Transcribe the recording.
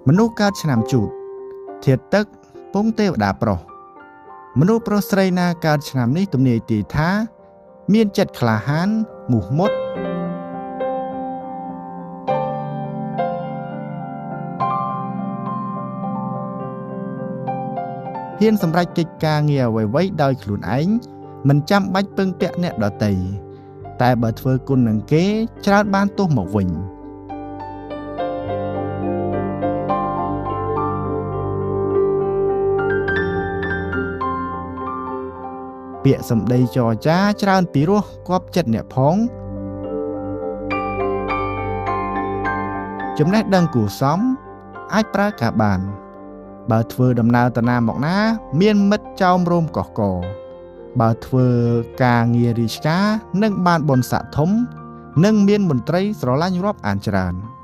មនុស្សកើតឆ្នាំជូតធាតុទឹកពងទេវតាប្រុសមនុស្សប្រុសស្រីណាកើតឆ្នាំនេះទំនាយទាយថាមានចិត្តក្លាហានមោះមុតហ៊ានសម្រេចកិច្ចការងារអ្វីៗដោយខ្លួនឯងមិនចាំបាច់ពឹងពាក់អ្នកដទៃតែបើធ្វើគុណនឹងគេច្រើនបានទោសមកវិញពាក្យសម្ដីចរចាច្រើនពីរោះគប់ចិត្តអ្នកផងចំណេះដឹងគួរសមអាចប្រើការបានបើធ្វើដំណើរទៅណាមកណាមានមិត្តចោមរោមកកកបើធ្វើការងាររាជការនឹងបានបុណ្យស័ក្តិធំនិងមានមន្ត្រីស្រឡាញ់រាប់អានច្រើន